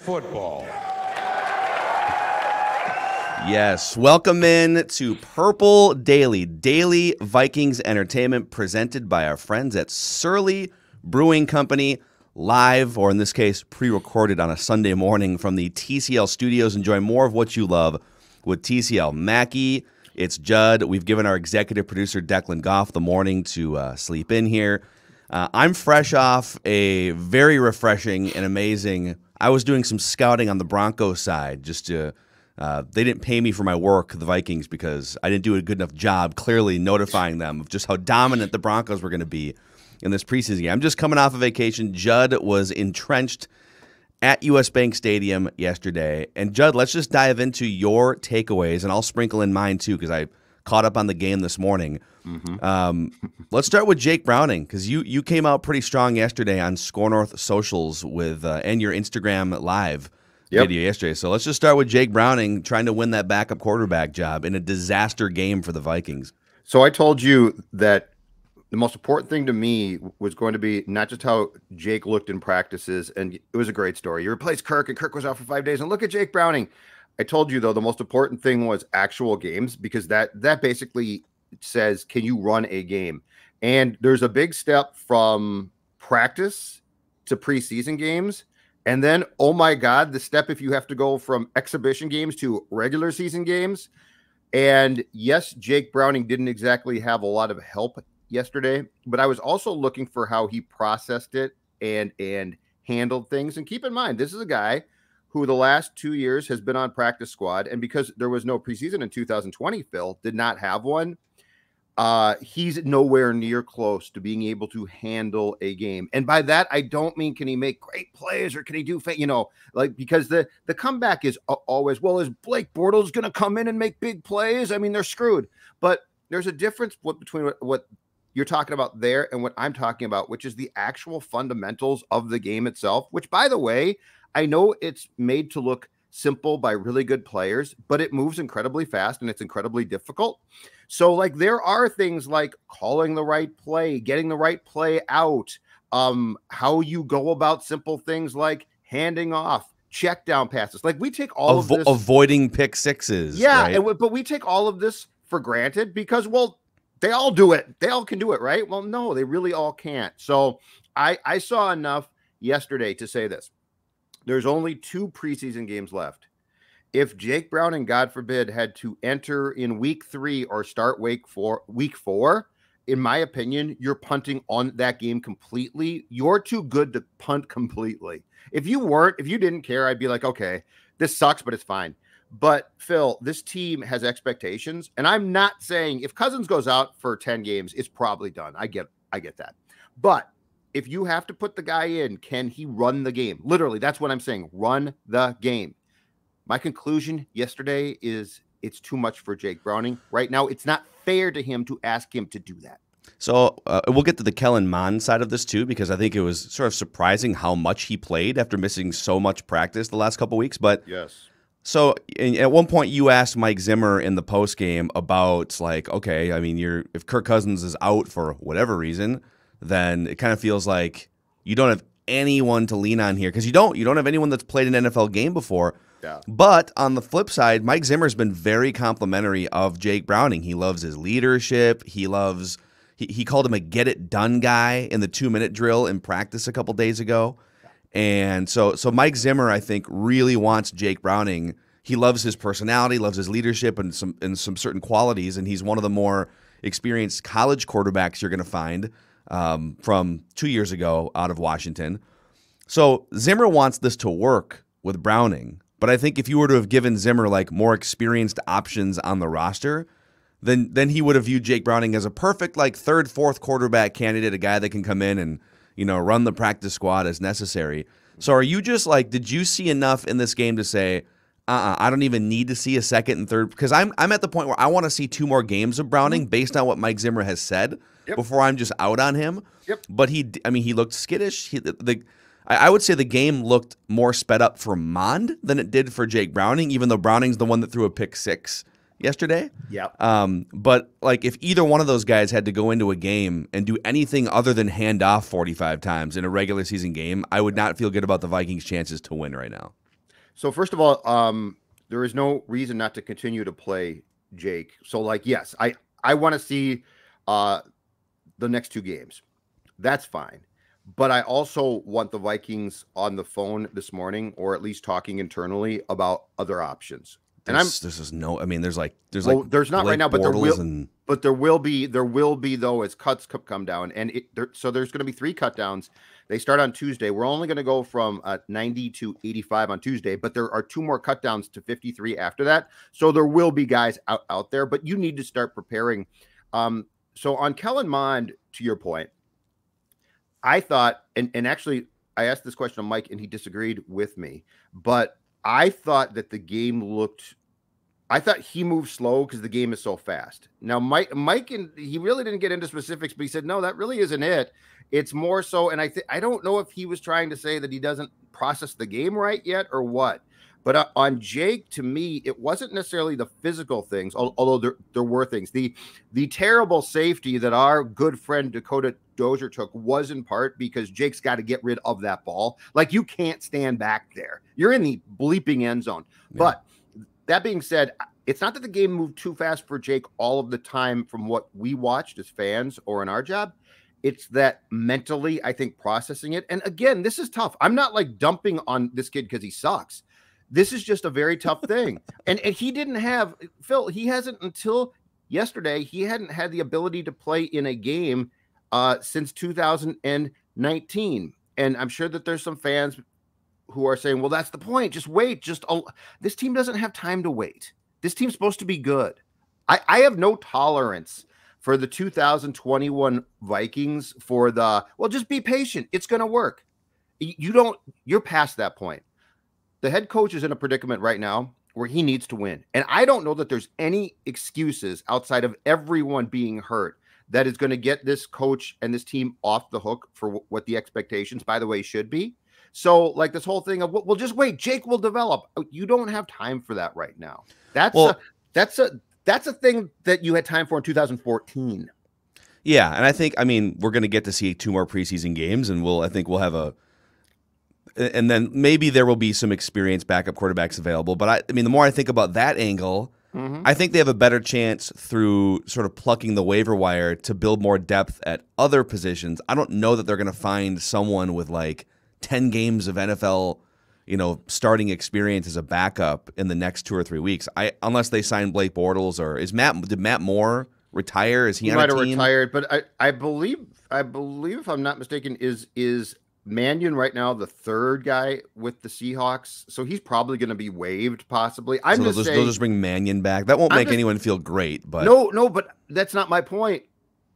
football. Yes, welcome in to Purple Daily, daily Vikings entertainment presented by our friends at Surly Brewing Company, live, or in this case, pre-recorded on a Sunday morning from the TCL studios. Enjoy more of what you love with TCL. Mackey, it's Judd. We've given our executive producer, Declan Goff, the morning to sleep in here. I'm fresh off a very refreshing and amazing, I was doing some scouting on the Broncos side just to, they didn't pay me for my work, the Vikings, because I didn't do a good enough job clearly notifying them of just how dominant the Broncos were going to be in this preseason game. I'm just coming off a vacation. Judd was entrenched at US Bank Stadium yesterday. And Judd, let's just dive into your takeaways, and I'll sprinkle in mine too because I caught up on the game this morning. Let's start with Jake Browning, because you came out pretty strong yesterday on Score North socials with and your Instagram live video yesterday. So let's just start with Jake Browning trying to win that backup quarterback job in a disaster game for the Vikings. So I told you that the most important thing to me was going to be not just how Jake looked in practices, and it was a great story. You replaced Kirk, and Kirk was out for 5 days, and look at Jake Browning. I told you, though, the most important thing was actual games, because that basically says, can you run a game? And there's a big step from practice to preseason games. And then, oh my God, the step if you have to go from exhibition games to regular season games. And yes, Jake Browning didn't exactly have a lot of help yesterday, but I was also looking for how he processed it and handled things. And keep in mind, this is a guy who the last 2 years has been on practice squad. And because there was no preseason in 2020, Phil did not have one. He's nowhere near close to being able to handle a game. And by that, I don't mean, can he make great plays or can he do, because the comeback is always, well, is Blake Bortles going to come in and make big plays? I mean, they're screwed. But there's a difference between what you're talking about there and what I'm talking about, which is the actual fundamentals of the game itself, which, by the way, I know it's made to look simple by really good players, but it moves incredibly fast and it's incredibly difficult. So there are things like calling the right play, getting the right play out, how you go about simple things like handing off, check down passes. We take all of this, avoiding pick sixes. Yeah. Right? But we take all of this for granted because, well, they all do it. They all can do it, right? Well, no, they really all can't. So I saw enough yesterday to say this. There's only 2 preseason games left. If Jake Browning, God forbid, had to enter in week 3 or start week 4, in my opinion, you're punting on that game completely. You're too good to punt completely. If you didn't care, I'd be like, okay, this sucks, but it's fine. But Phil, this team has expectations. And I'm not saying if Cousins goes out for 10 games, it's probably done. I get that. But if you have to put the guy in, can he run the game? Literally, that's what I'm saying. Run the game. My conclusion yesterday is it's too much for Jake Browning. Right now, it's not fair to him to ask him to do that. So we'll get to the Kellen Mond side of this too, because I think it was sort of surprising how much he played after missing so much practice the last couple of weeks. But yes. So at one point you asked Mike Zimmer in the postgame about okay, I mean, if Kirk Cousins is out for whatever reason, then it kind of feels like you don't have anyone to lean on here because you don't have anyone that's played an NFL game before. Yeah. But on the flip side, Mike Zimmer's been very complimentary of Jake Browning. He loves his leadership. He called him a get-it-done guy in the 2-minute drill in practice a couple days ago. And so Mike Zimmer, I think, really wants Jake Browning. He loves his personality, loves his leadership and some certain qualities, and he's one of the more experienced college quarterbacks you're going to find from 2 years ago out of Washington. So Zimmer wants this to work with Browning. But I think if you were to have given Zimmer more experienced options on the roster, then he would have viewed Jake Browning as a perfect third, fourth quarterback candidate, a guy that can come in and run the practice squad as necessary. So are you just did you see enough in this game to say, I don't even need to see a second and third? Because I'm at the point where I want to see 2 more games of Browning based on what Mike Zimmer has said before I'm just out on him. Yep. But he looked skittish. I would say the game looked more sped up for Mond than it did for Jake Browning, even though Browning's the one that threw a pick 6 yesterday. Yeah. But if either one of those guys had to go into a game and do anything other than hand off 45 times in a regular season game, I would not feel good about the Vikings' chances to win right now. So first of all, there is no reason not to continue to play Jake. So like, yes, I want to see the next two games. That's fine. But I also want the Vikings on the phone this morning, or at least talking internally about other options. There's not right now, but there will be though as cuts come down, and so there's going to be 3 cut downs. They start on Tuesday. We're only going to go from 90 to 85 on Tuesday, but there are 2 more cut downs to 53 after that. So there will be guys out there, but you need to start preparing. So on Kellen Mond, to your point, I thought, and actually I asked this question to Mike and he disagreed with me, but I thought that the game I thought he moved slow because the game is so fast. Now, Mike, and he really didn't get into specifics, but he said, no, that really isn't it. It's more so, and I don't know if he was trying to say that he doesn't process the game right yet or what. But on Jake, to me, it wasn't necessarily the physical things, although there were things. The terrible safety that our good friend Dakota Dozier took was in part because Jake's got to get rid of that ball. Like, you can't stand back there. You're in the bleeping end zone. Yeah. But that being said, it's not that the game moved too fast for Jake all of the time from what we watched as fans or in our job. It's that mentally, I think, processing it. And again, this is tough. I'm not like dumping on this kid because he sucks. This is just a very tough thing. And he didn't have, Phil, he hasn't until yesterday, he hadn't had the ability to play in a game since 2019. And I'm sure that there's some fans who are saying, well, that's the point. Just wait. This team doesn't have time to wait. This team's supposed to be good. I have no tolerance for the 2021 Vikings just be patient. It's going to work. You're past that point. The head coach is in a predicament right now where he needs to win. And I don't know that there's any excuses outside of everyone being hurt that is going to get this coach and this team off the hook for what the expectations, by the way, should be. So like this whole thing of, well, just wait, Jake will develop. You don't have time for that right now. That's a thing that you had time for in 2014. Yeah. And I think, we're going to get to see 2 more preseason games, and I think we'll have and then maybe there will be some experienced backup quarterbacks available. But the more I think about that angle, I think they have a better chance through sort of plucking the waiver wire to build more depth at other positions. I don't know that they're going to find someone with like 10 games of NFL, starting experience as a backup in the next 2 or 3 weeks. Unless they sign Blake Bortles, or did Matt Moore retire? Is he on a team? Might have retired, but I believe if I'm not mistaken, is Mannion right now the 3rd guy with the Seahawks, so he's probably going to be waived, possibly. They'll just bring Mannion back. That won't make anyone feel great, but no, but that's not my point.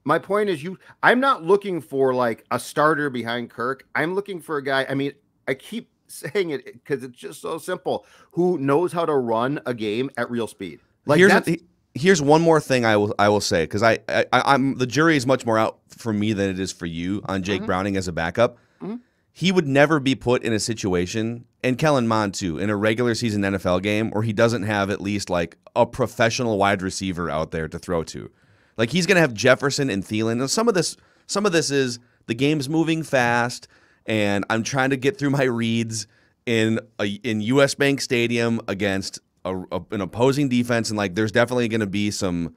My point is I'm not looking for like a starter behind Kirk. I'm looking for a guy. I keep saying it because it's just so simple. Who knows how to run a game at real speed? Like here's one more thing I will say, because I'm the jury is much more out for me than it is for you on Jake Browning as a backup. He would never be put in a situation, and Kellen Mond too, in a regular season NFL game where he doesn't have at least like a professional wide receiver out there to throw to. Like, he's going to have Jefferson and Thielen. And some of this is the game's moving fast, and I'm trying to get through my reads in US Bank Stadium against an opposing defense, and like there's definitely going to be some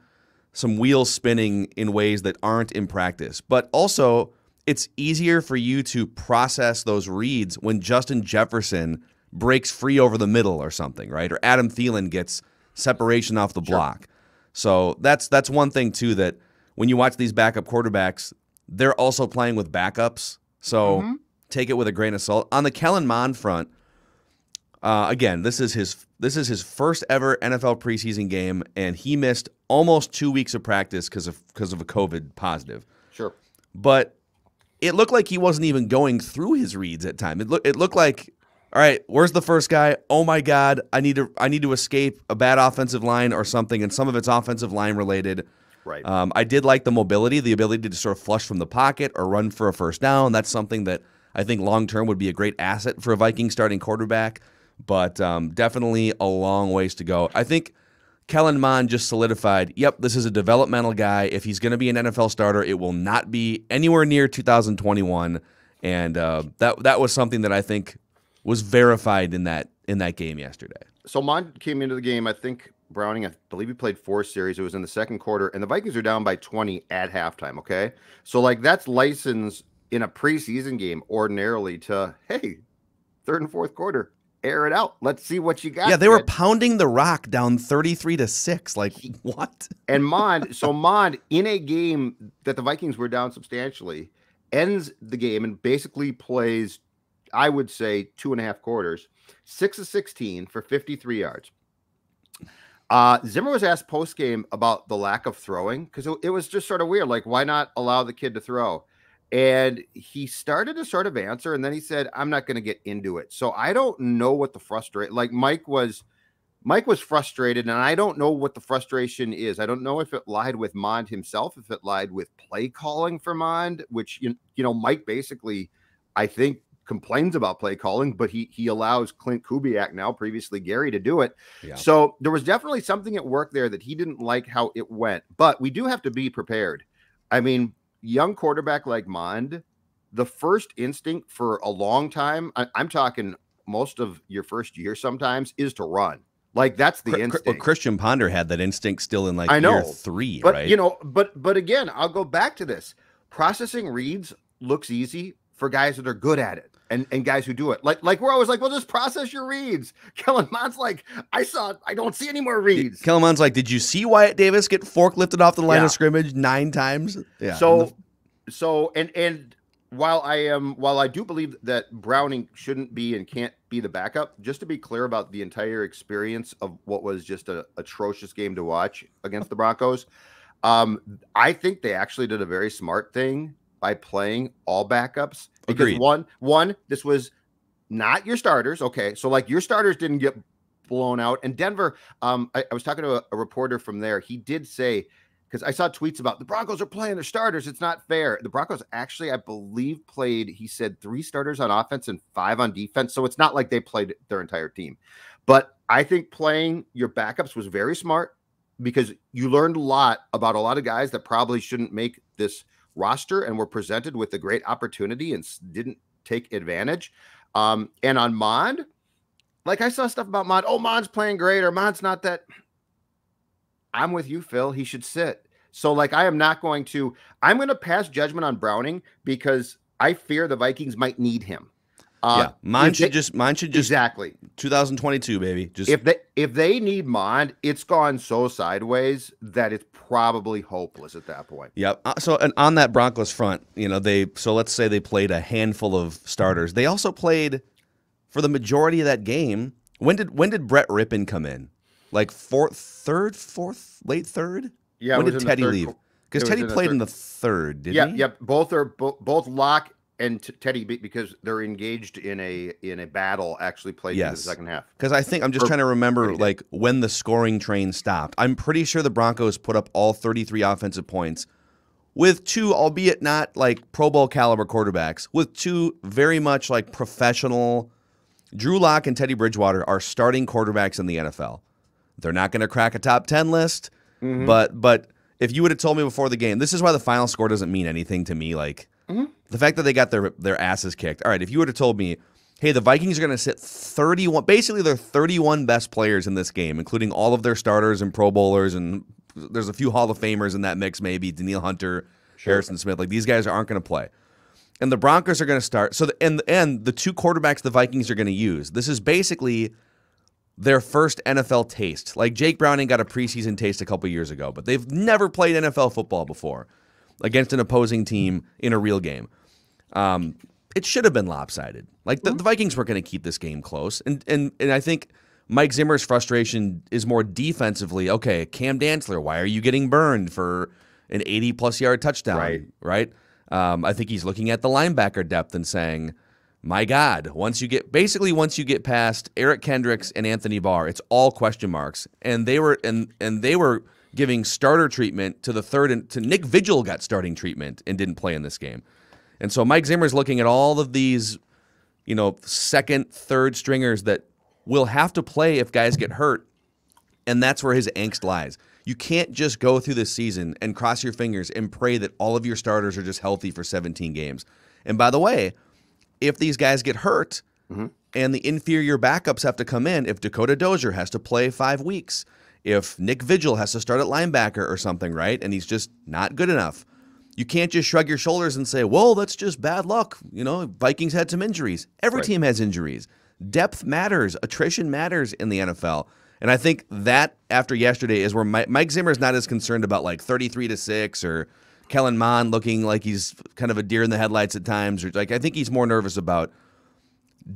wheels spinning in ways that aren't in practice. But also, it's easier for you to process those reads when Justin Jefferson breaks free over the middle or something, right? Or Adam Thielen gets separation off the block. So that's one thing too, that when you watch these backup quarterbacks, they're also playing with backups. So take it with a grain of salt. On the Kellen Mond front, again, this is his first ever NFL preseason game, and he missed almost 2 weeks of practice because of a COVID positive. Sure, but it looked like he wasn't even going through his reads at time. It looked like, all right, where's the first guy? Oh my God, I need to escape a bad offensive line or something, and some of it's offensive line related. Right. I did like the mobility, the ability to sort of flush from the pocket or run for a first down. That's something that I think long term would be a great asset for a Viking starting quarterback, but definitely a long ways to go. I think Kellen Mond just solidified, yep, this is a developmental guy. If he's going to be an NFL starter, it will not be anywhere near 2021. And that was something that I think was verified in that in that game yesterday. So Mond came into the game. I think Browning, I believe he played 4 series. It was in the second quarter, and the Vikings are down by 20 at halftime. Okay. So like that's license in a preseason game ordinarily to, hey, third and fourth quarter, air it out. Let's see what you got. Yeah, they were pounding the rock down 33-6. Like, what? And Mond in a game that the Vikings were down substantially, ends the game and basically plays, I would say, 2.5 quarters, 6 of 16 for 53 yards. Zimmer was asked post game about the lack of throwing because it was just sort of weird. Like, why not allow the kid to throw? And he started to sort of answer, and then he said, I'm not going to get into it. So I don't know what the frustration, like Mike was frustrated, and I don't know what the frustration is. I don't know if it lied with Mond himself, if it lied with play calling for Mond, which, you know, Mike basically, I think, complains about play calling, but he allows Clint Kubiak, now previously Gary, to do it. Yeah. So there was definitely something at work there that he didn't like how it went, but we do have to be prepared. I mean, young quarterback like Mond, the first instinct for a long time, I'm talking most of your first year sometimes, is to run. Like, that's the instinct. Well, Christian Ponder had that instinct still in like year 3, but, right? You know, but again, I'll go back to this. Processing reads looks easy for guys that are good at it and guys who do it. Like we're always like, well, just process your reads. Kellen Mond's like, I don't see any more reads. Kellen Mond's like, did you see Wyatt Davis get forklifted off the line of scrimmage 9 times? Yeah. So while I do believe that Browning shouldn't be and can't be the backup, just to be clear about the entire experience of what was just an atrocious game to watch against the Broncos, I think they actually did a very smart thing by playing all backups. Because Agreed. one, this was not your starters. Okay. So like your starters didn't get blown out. And Denver, I was talking to a reporter from there. He did say, because I saw tweets about the Broncos are playing their starters, it's not fair. The Broncos actually, I believe, played, he said, 3 starters on offense and 5 on defense. So it's not like they played their entire team. But I think playing your backups was very smart because you learned a lot about a lot of guys that probably shouldn't make this roster and were presented with a great opportunity and didn't take advantage. And on Mond, like I saw stuff about Mond. Oh, Mond's playing great, or Mond's not that. I'm with you, Phil. He should sit. So like, I'm going to pass judgment on Browning because I fear the Vikings might need him. Mond should just exactly 2022, baby. Just if they need Mond, it's gone so sideways that it's probably hopeless at that point. Yep. So and on that Broncos front, you know, let's say they played a handful of starters. They also played for the majority of that game. When did Brett Rippon come in? Like fourth, late third? Yeah. When did Teddy leave? Because Teddy played in the third, didn't he? Yep. Both Locke and Teddy, because they're engaged in a battle, actually played in the second half. Because I think I'm just trying to remember like when the scoring train stopped. I'm pretty sure the Broncos put up all 33 offensive points with 2, albeit not like Pro Bowl caliber quarterbacks, with 2 very much like professional. Drew Lock and Teddy Bridgewater are starting quarterbacks in the NFL. They're not going to crack a top 10 list, but if you would have told me before the game, this is why the final score doesn't mean anything to me. Like the fact that they got their asses kicked. All right, if you would have told me, hey, the Vikings are going to sit 31, basically their 31 best players in this game, including all of their starters and Pro Bowlers, and there's a few Hall of Famers in that mix, maybe Daniil Hunter, Harrison Smith. Like these guys aren't going to play. And the Broncos are going to start. So and the 2 quarterbacks the Vikings are going to use. This is basically their first NFL taste. Like Jake Browning got a preseason taste a couple years ago, but they've never played NFL football before against an opposing team in a real game. It should have been lopsided. Like the Vikings were going to keep this game close. And I think Mike Zimmer's frustration is more defensively, okay, Cam Dantzler, why are you getting burned for an 80-plus yard touchdown? Right? I think he's looking at the linebacker depth and saying, my God, once you get past Eric Kendricks and Anthony Barr, it's all question marks. And they were giving starter treatment to the third, and to Nick Vigil got starting treatment and didn't play in this game. And so Mike Zimmer's looking at all of these, you know, second, third stringers that will have to play if guys get hurt. And that's where his angst lies. You can't just go through this season and cross your fingers and pray that all of your starters are just healthy for 17 games. And by the way, if these guys get hurt, and the inferior backups have to come in. If Dakota Dozier has to play 5 weeks, if Nick Vigil has to start at linebacker or something, right, and he's just not good enough, you can't just shrug your shoulders and say, well, that's just bad luck. Vikings had some injuries. Every team has injuries. Depth matters. Attrition matters in the NFL. And I think that after yesterday is where Mike Zimmer is not as concerned about like 33-6 or Kellen Mond looking like he's kind of a deer in the headlights at times. Or like I think he's more nervous about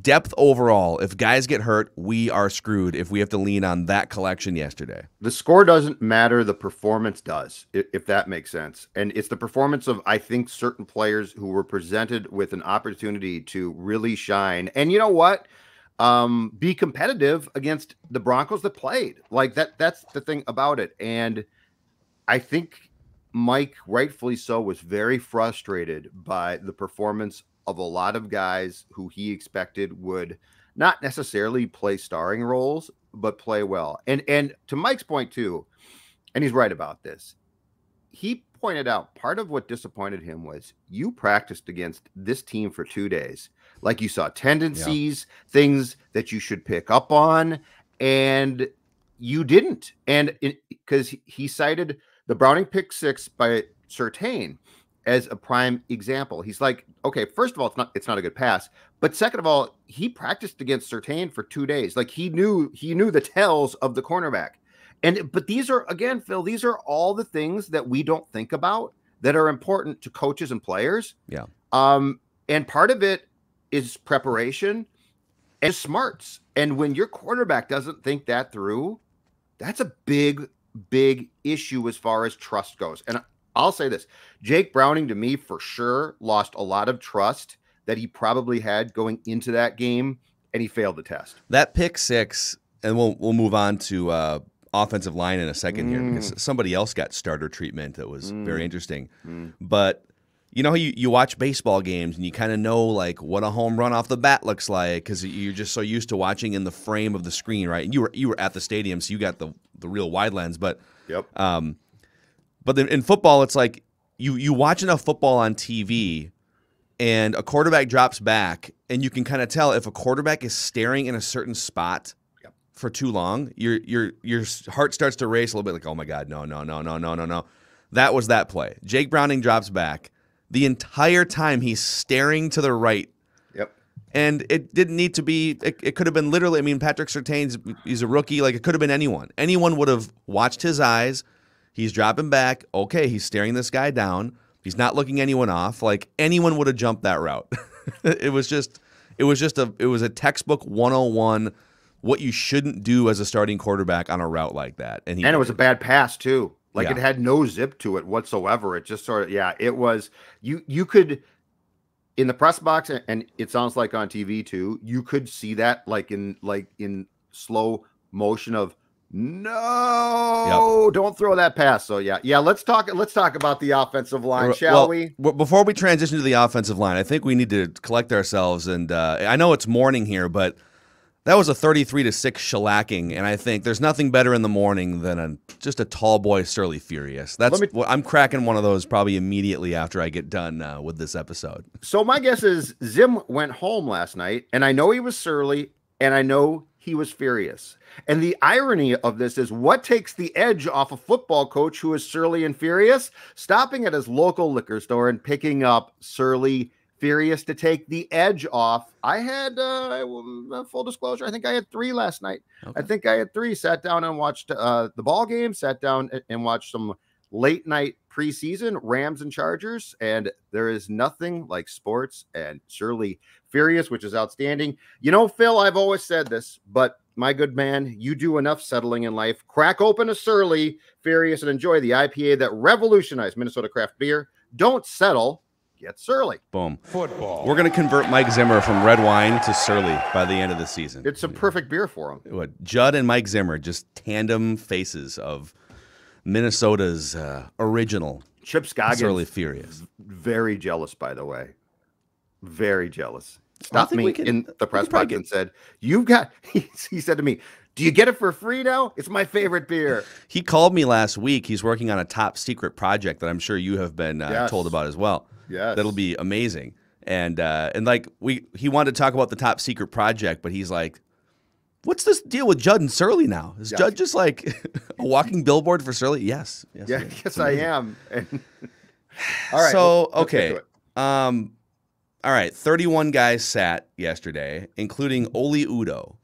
depth overall. If guys get hurt, we are screwed if we have to lean on that collection yesterday. The score doesn't matter. The performance does, if that makes sense. And it's the performance of, I think, certain players who were presented with an opportunity to really shine. And you know what? Be competitive against the Broncos that played. Like that's the thing about it. And I think Mike, rightfully so, was very frustrated by the performance of a lot of guys who he expected would not necessarily play starring roles, but play well. And to Mike's point too, and he's right about this, he pointed out part of what disappointed him was you practiced against this team for 2 days. Like you saw tendencies, things that you should pick up on, and you didn't. And because he cited the Browning pick 6 by Surtain as a prime example. He's like, okay, first of all, it's not a good pass, but second of all, he practiced against Surtain for 2 days. Like he knew the tells of the cornerback. But these are, again, Phil, these are all the things that we don't think about that are important to coaches and players. Yeah. And part of it is preparation and smarts. And when your quarterback doesn't think that through, that's a big, big issue as far as trust goes. And I'll say this, Jake Browning, to me, for sure, lost a lot of trust that he probably had going into that game, and he failed the test. That pick 6, and we'll move on to offensive line in a second here, because somebody else got starter treatment that was very interesting. But you know, you watch baseball games and you kind of know like what a home run off the bat looks like because you're just so used to watching in the frame of the screen, right? And you were at the stadium, so you got the real wide lens. But but then in football, it's like you watch enough football on TV, and a quarterback drops back, and you can kind of tell if a quarterback is staring in a certain spot for too long, your heart starts to race a little bit. Like, oh my God, no. That was that play. Jake Browning drops back. The entire time he's staring to the right. Yep. And it didn't need to be, it could have been literally, I mean, Patrick Surtain's, he's a rookie. Like, it could have been anyone. Anyone would have watched his eyes. He's dropping back. Okay, he's staring this guy down. He's not looking anyone off. Like, anyone would have jumped that route. It was a textbook 101, what you shouldn't do as a starting quarterback on a route like that. And it was a bad pass, too. Like it had no zip to it whatsoever. It just sort of, it was, you could, in the press box, and it sounds like on TV too, you could see that like in slow motion of, no, don't throw that pass. So let's talk about the offensive line, shall we? Before we transition to the offensive line, I think we need to collect ourselves. And I know it's morning here, but that was a 33-6 shellacking, and I think there's nothing better in the morning than just a tall boy Surly Furious. I'm cracking one of those probably immediately after I get done with this episode. So my guess is Zim went home last night, and I know he was surly, and I know he was furious. And the irony of this is what takes the edge off a football coach who is surly and furious? Stopping at his local liquor store and picking up Surly Furious to take the edge off. I had, full disclosure, I think I had 3 last night. Okay. I think I had 3. Sat down and watched the ball game, sat down and watched some late night preseason Rams and Chargers, and there is nothing like sports and Surly Furious, which is outstanding. You know, Phil, I've always said this, but my good man, you do enough settling in life. Crack open a Surly Furious and enjoy the IPA that revolutionized Minnesota craft beer. Don't settle. Get surly. Boom. Football. We're going to convert Mike Zimmer from red wine to surly by the end of the season. It's a perfect beer for him. What, Judd and Mike Zimmer, just tandem faces of Minnesota's original Chip Scoggins. Surly Furious. Very jealous, by the way. Very jealous. Stopped me in the press box and said, "You've got," he said to me, "Do you get it for free now? It's my favorite beer." He called me last week. He's working on a top secret project that I'm sure you have been told about as well. Yes. That'll be amazing. And like he wanted to talk about the top secret project, but he's like, what's this deal with Judd and Surly now? Is Judd just like a walking billboard for Surly? Yes. Yes, I am. And all right. So, okay. All right. 31 guys sat yesterday, including Oli Udoh.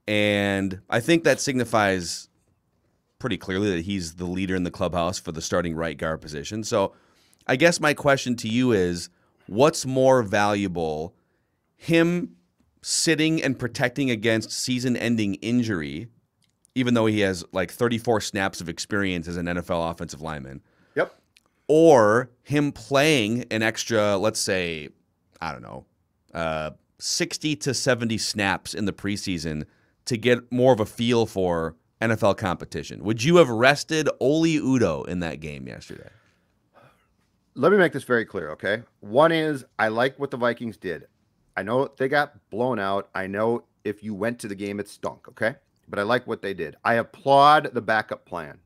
And I think that signifies pretty clearly that he's the leader in the clubhouse for the starting right guard position. So I guess my question to you is, what's more valuable, him sitting and protecting against season-ending injury, even though he has like 34 snaps of experience as an NFL offensive lineman? Yep. Or him playing an extra, let's say, I don't know, 60 to 70 snaps in the preseason to get more of a feel for NFL competition. Would you have rested Oli Udoh in that game yesterday? Let me make this very clear, okay? One is, I like what the Vikings did. I know they got blown out. I know if you went to the game, it stunk, okay? But I like what they did. I applaud the backup plan.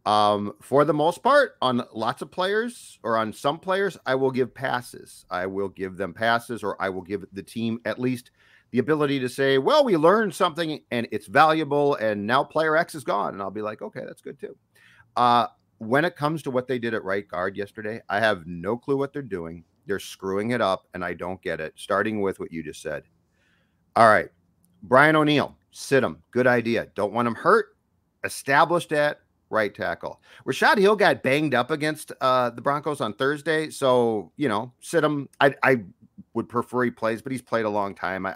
For the most part, on lots of players or on some players, I will give passes. I will give them passes, or I will give the team at least the ability to say, well, we learned something and it's valuable, and now player X is gone. And I'll be like, okay, that's good too. When it comes to what they did at right guard yesterday, I have no clue what they're doing. They're screwing it up, and I don't get it, starting with what you just said. All right. Brian O'Neill, sit him. Good idea. Don't want him hurt. Established at right tackle. Rashad Hill got banged up against the Broncos on Thursday, so, you know, sit him. I would prefer he plays, but he's played a long time.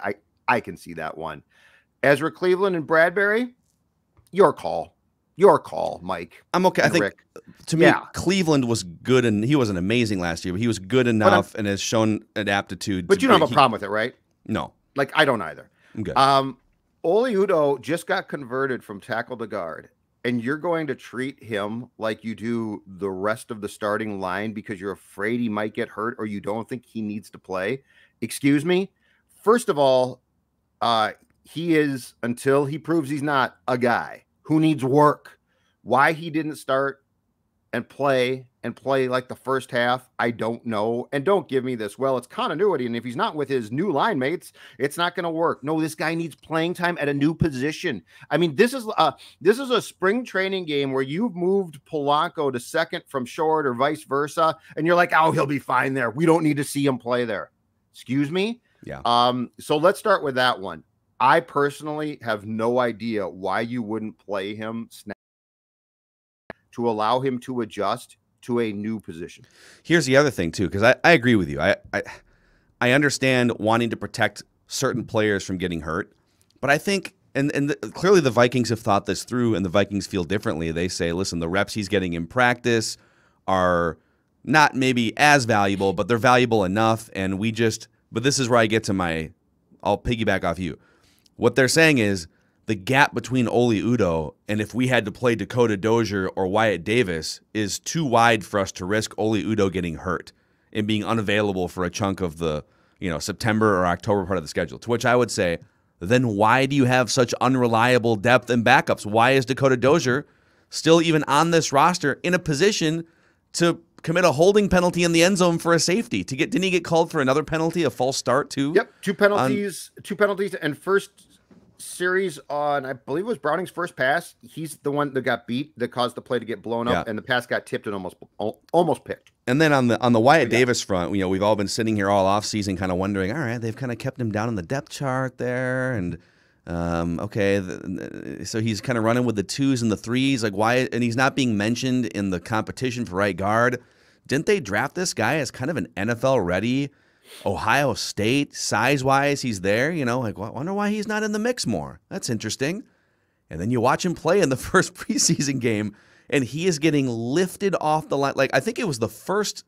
I can see that one. Ezra Cleveland and Bradbury, your call. Your call, Mike. I'm okay. I think Rick. To me, Cleveland was good, and he wasn't amazing last year, but he was good enough and has shown an aptitude. But you don't have a problem with it, right? No. Like, I don't either. I'm good. Oli Udoh just got converted from tackle to guard, and you're going to treat him like you do the rest of the starting line because you're afraid he might get hurt or you don't think he needs to play. Excuse me. First of all, he is, until he proves he's not, a guy who needs work. Why he didn't start and play like the first half, I don't know. And don't give me this, well, it's continuity, and if he's not with his new line mates, it's not going to work. No, this guy needs playing time at a new position. I mean, this is a spring training game where you've moved Polanco to second from short or vice versa, and you're like, oh, he'll be fine there. We don't need to see him play there. Excuse me? Yeah. So let's start with that one. I personally have no idea why you wouldn't play him to allow him to adjust to a new position. Here's the other thing, too, because I agree with you. I understand wanting to protect certain players from getting hurt, but I think, clearly the Vikings have thought this through, and the Vikings feel differently. They say, listen, the reps he's getting in practice are not maybe as valuable, but they're valuable enough, and but this is where I get to I'll piggyback off you. What they're saying is the gap between Oli Udoh and if we had to play Dakota Dozier or Wyatt Davis is too wide for us to risk Oli Udoh getting hurt and being unavailable for a chunk of the September or October part of the schedule. To which I would say, then why do you have such unreliable depth and backups? Why is Dakota Dozier still even on this roster in a position to commit a holding penalty in the end zone for a safety? Didn't he get called for another penalty, a false start too? Yep, two penalties, and first series on, I believe it was Browning's first pass. He's the one that got beat, that caused the play to get blown up, and the pass got tipped and almost picked. And then on the Wyatt Davis front, we've all been sitting here all offseason kind of wondering, all right, they've kind of kept him down in the depth chart there, and so he's kind of running with the 2s and the 3s, like why? And he's not being mentioned in the competition for right guard. Didn't they draft this guy as kind of an NFL ready? Ohio State, size-wise, he's there. I wonder why he's not in the mix more. That's interesting. And then you watch him play in the first preseason game, and he is getting lifted off the line. Like, I think it was the first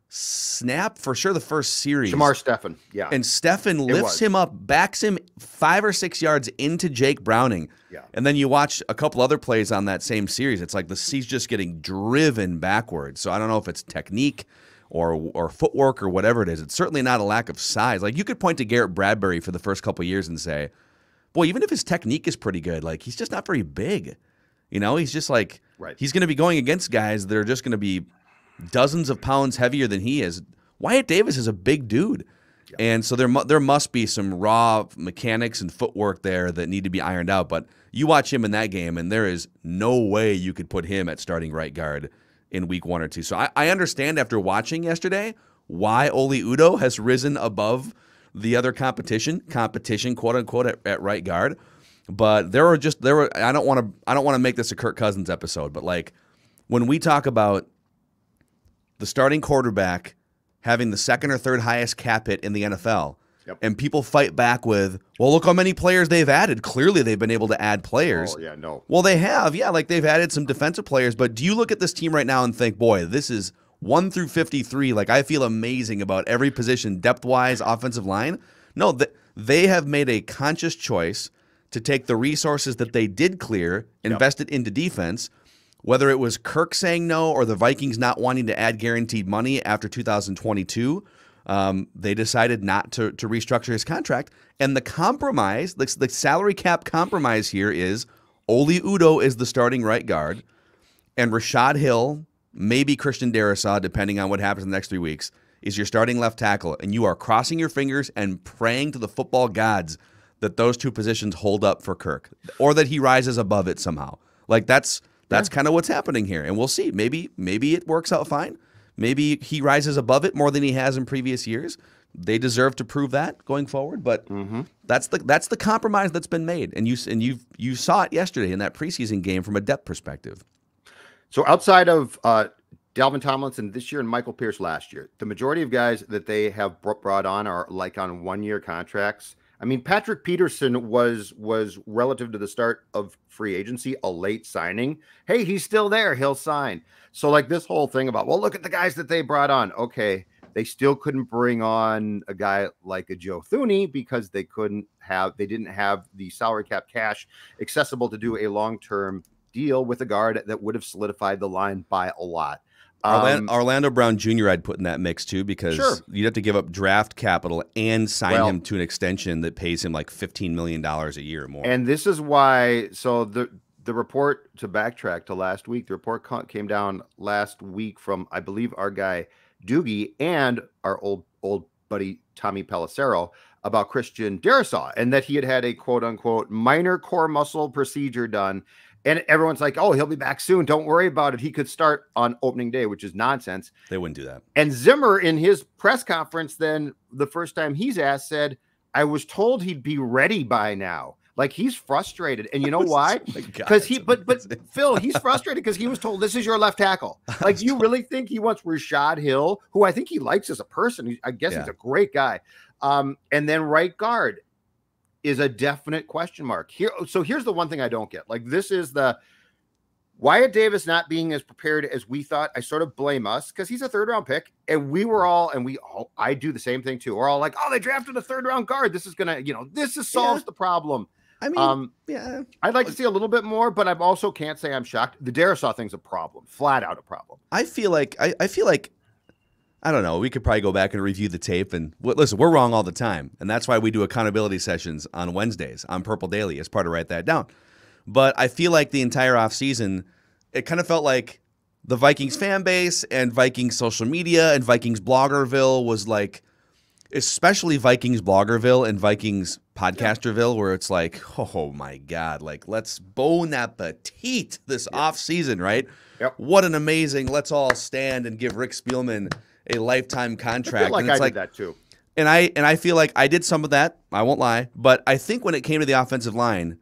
snap, for sure, the first series. Shamar Stephen, yeah. And Stephen lifts him up, backs him 5 or 6 yards into Jake Browning. Yeah. And then you watch a couple other plays on that same series. It's like he's just getting driven backwards. So I don't know if it's technique or footwork or whatever it is. It's certainly not a lack of size. Like, you could point to Garrett Bradbury for the first couple of years and say, boy, even if his technique is pretty good, like, he's just not very big. He's just like, he's going to be going against guys that are just going to be dozens of pounds heavier than he is. Wyatt Davis is a big dude. Yep. And so there must be some raw mechanics and footwork there that need to be ironed out. But you watch him in that game, and there is no way you could put him at starting right guard in week 1 or 2. So I understand after watching yesterday why Oli Udoh has risen above the other competition, quote unquote, at right guard. But there were I don't want to make this a Kirk Cousins episode, but like when we talk about the starting quarterback having the second or third highest cap hit in the NFL, yep. and people fight back with, well, look how many players they've added. Clearly they've been able to add players. Oh, yeah, no. Well, they have. Yeah, like they've added some defensive players, but do you look at this team right now and think, boy, this is 1 through 53. Like, I feel amazing about every position, depth-wise, offensive line. No, they have made a conscious choice to take the resources that they did clear, invest it into defense, whether it was Kirk saying no or the Vikings not wanting to add guaranteed money after 2022. They decided not to restructure his contract. And the compromise, the salary cap compromise here is Oli Udoh is the starting right guard, and Rashad Hill, maybe Christian Darrisaw, depending on what happens in the next 3 weeks, is your starting left tackle. And you are crossing your fingers and praying to the football gods that those two positions hold up for Kirk, or that he rises above it somehow. Like that's kind of what's happening here. And we'll see. Maybe it works out fine. Maybe he rises above it more than he has in previous years. They deserve to prove that going forward. But that's the compromise that's been made. And you saw it yesterday in that preseason game from a depth perspective. So outside of Dalvin Tomlinson this year and Michael Pierce last year, the majority of guys that they have brought on are like on 1-year contracts. I mean, Patrick Peterson was relative to the start of free agency a late signing. Hey, he's still there. He'll sign. So like this whole thing about, well, look at the guys that they brought on. Okay, they still couldn't bring on a guy like a Joe Thuney because they didn't have the salary cap cash accessible to do a long-term deal with a guard that would have solidified the line by a lot. Orlando Brown Jr. I'd put in that mix too, because you'd have to give up draft capital and sign him to an extension that pays him like $15 million a year or more. And this is why, so the report, to backtrack to last week, the report came down last week from, I believe, our guy Doogie and our old buddy Tommy Pelissero about Christian Darrisaw, and that he had a quote unquote minor core muscle procedure done. And everyone's like, oh, he'll be back soon. Don't worry about it. He could start on opening day, which is nonsense. They wouldn't do that. And Zimmer, in his press conference, then the first time he's asked, said, I was told he'd be ready by now. Like, he's frustrated. And you know why? Because but Phil, he's frustrated because he was told, this is your left tackle. Like, do you really think he wants Rashad Hill, who I think he likes as a person? I guess he's a great guy. And then right guard is a definite question mark here. So here's the one thing I don't get. Like, this is the Wyatt Davis not being as prepared as we thought. I sort of blame us because he's a 3rd-round pick, and I do the same thing too. We're all like, oh, they drafted a 3rd-round guard. This is gonna, solves the problem. I mean, I'd like to see a little bit more, but I also can't say I'm shocked. The Darrisaw thing's a problem, flat out a problem. I feel like I don't know. We could probably go back and review the tape. And listen, we're wrong all the time. And that's why we do accountability sessions on Wednesdays on Purple Daily as part of Write That Down. But I feel like the entire offseason, it kind of felt like the Vikings fan base and Vikings social media and Vikings Bloggerville was like, especially Vikings Bloggerville and Vikings Podcasterville, where it's like, oh my God, like, let's bon appetit this offseason, right? Yep. What an amazing, let's all stand and give Rick Spielman a lifetime contract. I feel like I did that too. And I feel like I did some of that. I won't lie. But I think when it came to the offensive line,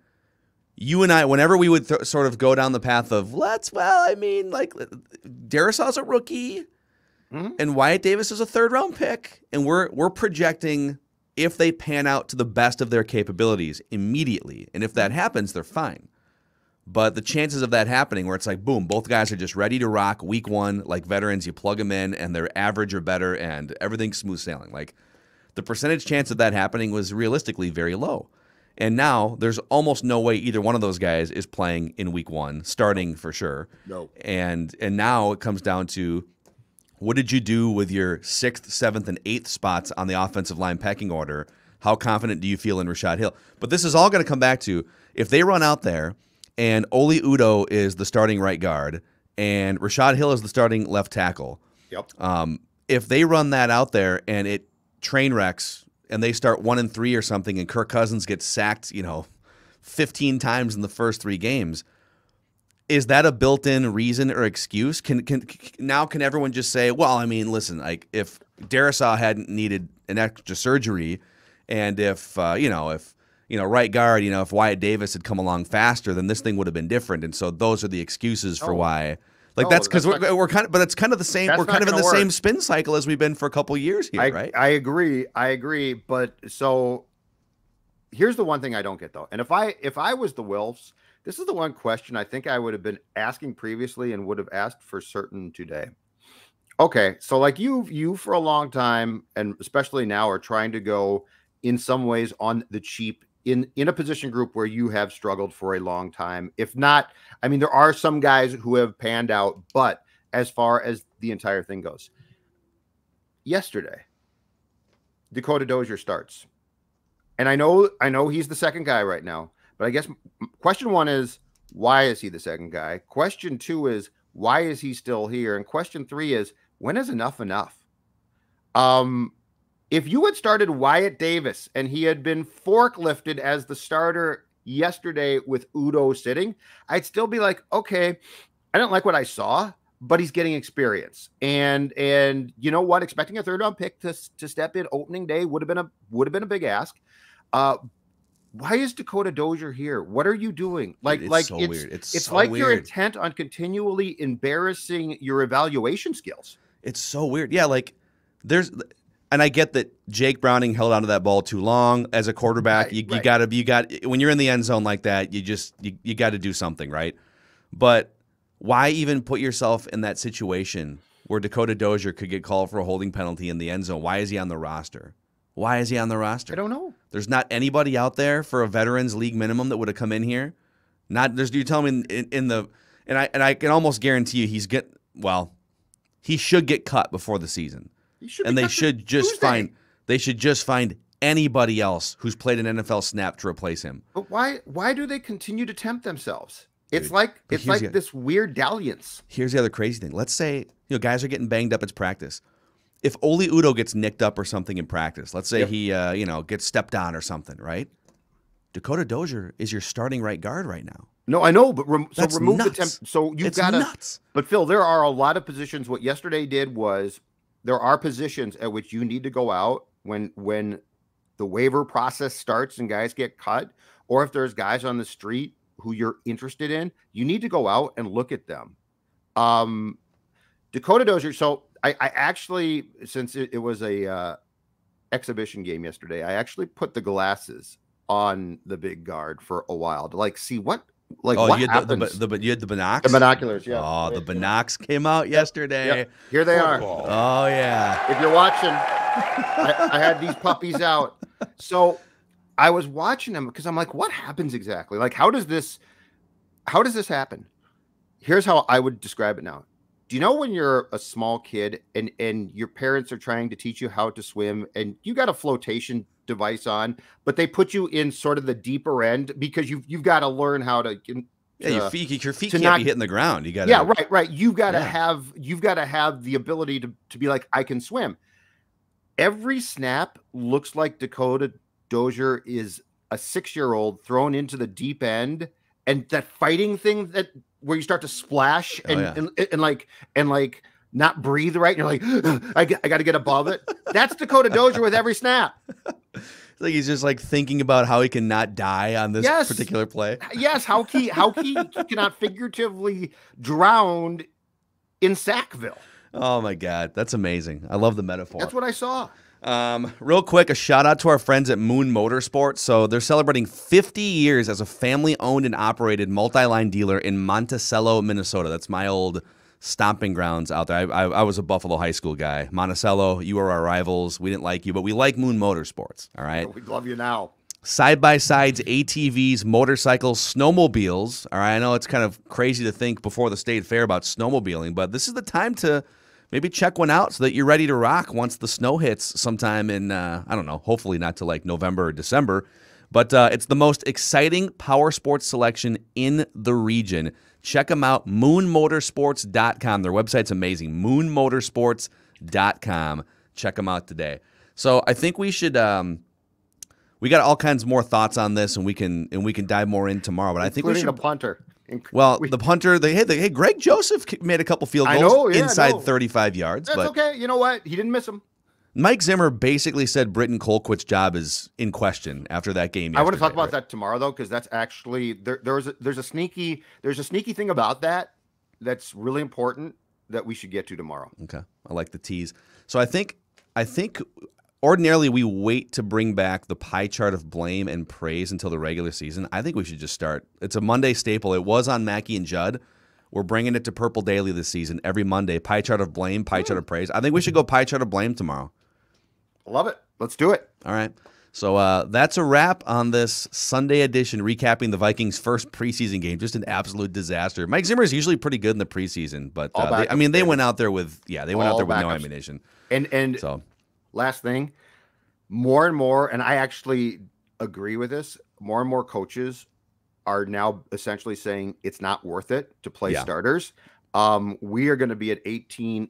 you and I, whenever we would sort of go down the path of Darrisaw's a rookie and Wyatt Davis is a 3rd-round pick, and we're projecting if they pan out to the best of their capabilities immediately. And if that happens, they're fine. But the chances of that happening where it's like, boom, both guys are just ready to rock week 1, like veterans, you plug them in and they're average or better and everything's smooth sailing. Like, the percentage chance of that happening was realistically very low. And now there's almost no way either one of those guys is playing in week 1, starting for sure. No. And now it comes down to, what did you do with your 6th, 7th, and 8th spots on the offensive line pecking order? How confident do you feel in Rashad Hill? But this is all going to come back to, if they run out there and Oli Udoh is the starting right guard, and Rashad Hill is the starting left tackle. Yep. if they run that out there and it train wrecks and they start 1-3 or something and Kirk Cousins gets sacked, 15 times in the first 3 games, is that a built-in reason or excuse? Can everyone just say, well, I mean, listen, like if Darisaw hadn't needed an extra surgery, and if right guard, if Wyatt Davis had come along faster, then this thing would have been different. And so those are the excuses for why. Like that's because we're kind of, but it's kind of the same. We're kind of in the same spin cycle as we've been for a couple of years here, right? I agree. But so here's the one thing I don't get though. And if I was the Wilfs, this is the one question I think I would have been asking previously and would have asked for certain today. Okay, so like you for a long time, and especially now, are trying to go in some ways on the cheap in a position group where you have struggled for a long time. If not, I mean, there are some guys who have panned out, but as far as the entire thing goes, yesterday, Dakota Dozier starts. And I know he's the second guy right now, but I guess question 1 is, why is he the second guy? Question 2 is, why is he still here? And question 3 is, when is enough? If you had started Wyatt Davis and he had been forklifted as the starter yesterday with Udoh sitting, I'd still be like, okay, I don't like what I saw, but he's getting experience. And you know what? Expecting a 3rd round pick to step in opening day would have been a big ask. Why is Dakota Dozier here? What are you doing? It's so weird. It's so like weird. You're intent on continually embarrassing your evaluation skills. It's so weird. Yeah, like and I get that Jake Browning held onto that ball too long as a quarterback. Right, you got when you're in the end zone like that, you got to do something, right? But why even put yourself in that situation where Dakota Dozier could get called for a holding penalty in the end zone? Why is he on the roster? Why is he on the roster? I don't know. There's not anybody out there for a Veterans League minimum that would have come in here. You tell me and I can almost guarantee you he should get cut before the season. They should just find anybody else who's played an NFL snap to replace him. But why do they continue to tempt themselves? It's like this weird dalliance. Here's the other crazy thing. Let's say guys are getting banged up at practice. If Oli Udoh gets nicked up or something in practice, let's say he gets stepped on or something, right? Dakota Dozier is your starting right guard right now. No, I know, but remove nuts. the temp. So you've got nuts. But Phil, there are a lot of positions. What yesterday did was there are positions at which you need to go out when the waiver process starts and guys get cut, or if there's guys on the street who you're interested in, you need to go out and look at them. Dakota Dozier. So I actually, since it was a exhibition game yesterday, I actually put the glasses on the big guard for a while to see what happens. You had the binocs? The binoculars, yeah. Oh, the binocs came out yesterday. Yep. Here they are. Oh, yeah. If you're watching, I had these puppies out. So I was watching them because I'm like, what happens exactly? Like, how does this happen? Here's how I would describe it now. Do you know when you're a small kid and your parents are trying to teach you how to swim and you got a flotation device on, but they put you in sort of the deeper end because you've got to learn how to your feet can't be hitting the ground. You got right. You've got to have the ability to be like, I can swim. Every snap looks like Dakota Dozier is a 6-year-old thrown into the deep end, and that fighting thing where you start to splash and not breathe right. And you're like, I got to get above it. That's Dakota Dozier with every snap. Like he's just thinking about how he can not die on this particular play. Yes, how he cannot figuratively drown in Sackville. Oh my God, that's amazing. I love the metaphor. That's what I saw. Real quick, a shout out to our friends at Moon Motorsports. So they're celebrating 50 years as a family-owned and operated multi-line dealer in Monticello, Minnesota. That's my old stomping grounds out there. I was a Buffalo high school guy. Monticello, you were our rivals. We didn't like you, but we like Moon Motorsports. All right. We love you now. Side-by-sides, ATVs, motorcycles, snowmobiles. All right. I know it's kind of crazy to think before the state fair about snowmobiling, but this is the time to maybe check one out so that you're ready to rock once the snow hits sometime in, I don't know, hopefully not to November or December. But it's the most exciting power sports selection in the region. Check them out, moonmotorsports.com. Their website's amazing, moonmotorsports.com. preseason.com. Check them out today. So I think we should we got all kinds more thoughts on this, and we can dive more in tomorrow. But I think we should a punter. Well, the punter, hey, Greg Joseph made a couple field goals inside 35 yards. That's okay. You know what? He didn't miss them. Mike Zimmer basically said Britton Colquitt's job is in question after that game. I want to talk about that tomorrow, though, because that's actually there's a sneaky thing about that's really important that we should get to tomorrow. Okay, I like the tease. So I think ordinarily we wait to bring back the pie chart of blame and praise until the regular season. I think we should just start. It's a Monday staple. It was on Mackey and Judd. We're bringing it to Purple Daily this season. Every Monday, pie chart of blame, pie chart of praise. I think we should go pie chart of blame tomorrow. Love it. Let's do it. All right. So that's a wrap on this Sunday edition, recapping the Vikings' first preseason game. Just an absolute disaster. Mike Zimmer is usually pretty good in the preseason, but they went out there with no ammunition. And so, last thing, more and more, and I actually agree with this. More and more coaches are now essentially saying it's not worth it to play starters. We are going to be at 18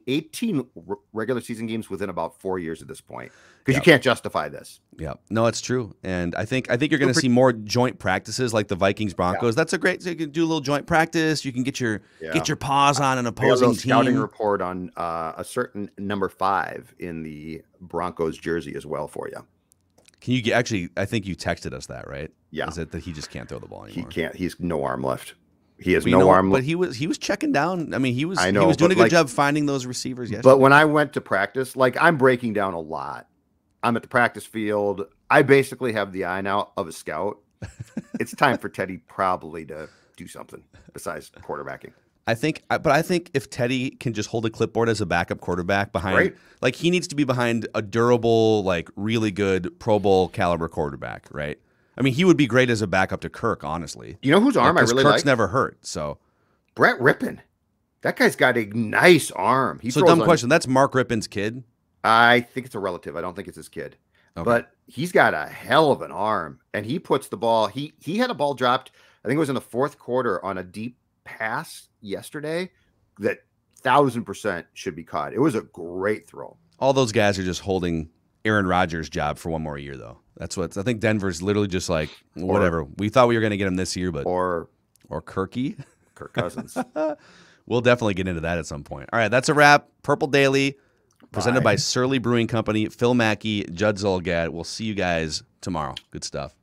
regular season games within about 4 years at this point, because you can't justify this. Yeah, no, it's true. And I think you're going to see more joint practices like the Vikings-Broncos. That's a great, so you can do a little joint practice. You can get your paws on an opposing team. Scouting report on a certain number 5 in the Broncos jersey as well for you. Can you actually, I think you texted us that, right? Yeah. Is it that he just can't throw the ball anymore? He can't. He's no arm left. He has no arm. But he was checking down. I mean, he was doing a good job finding those receivers yesterday. But when I went to practice, I'm breaking down a lot. I'm at the practice field. I basically have the eye now of a scout. It's time for Teddy probably to do something besides quarterbacking. I think if Teddy can just hold a clipboard as a backup quarterback behind, he needs to be behind a durable, really good Pro Bowl caliber quarterback, right? I mean, he would be great as a backup to Kirk, honestly. You know whose arm I really like? Kirk's never hurt, so. Brett Rippon. That guy's got a nice arm. Dumb question. That's Mark Rippon's kid? I think it's a relative. I don't think it's his kid. Okay. But he's got a hell of an arm, and he puts the ball. He had a ball dropped, I think it was in the fourth quarter, on a deep pass yesterday that 1,000% should be caught. It was a great throw. All those guys are just holding Aaron Rodgers' job for one more year, though. That's what I think. Denver's literally just whatever. We thought we were going to get him this year, but or Kirk Cousins. We'll definitely get into that at some point. All right, that's a wrap. Purple Daily, presented by Surly Brewing Company. Phil Mackey, Judd Zolgad. We'll see you guys tomorrow. Good stuff.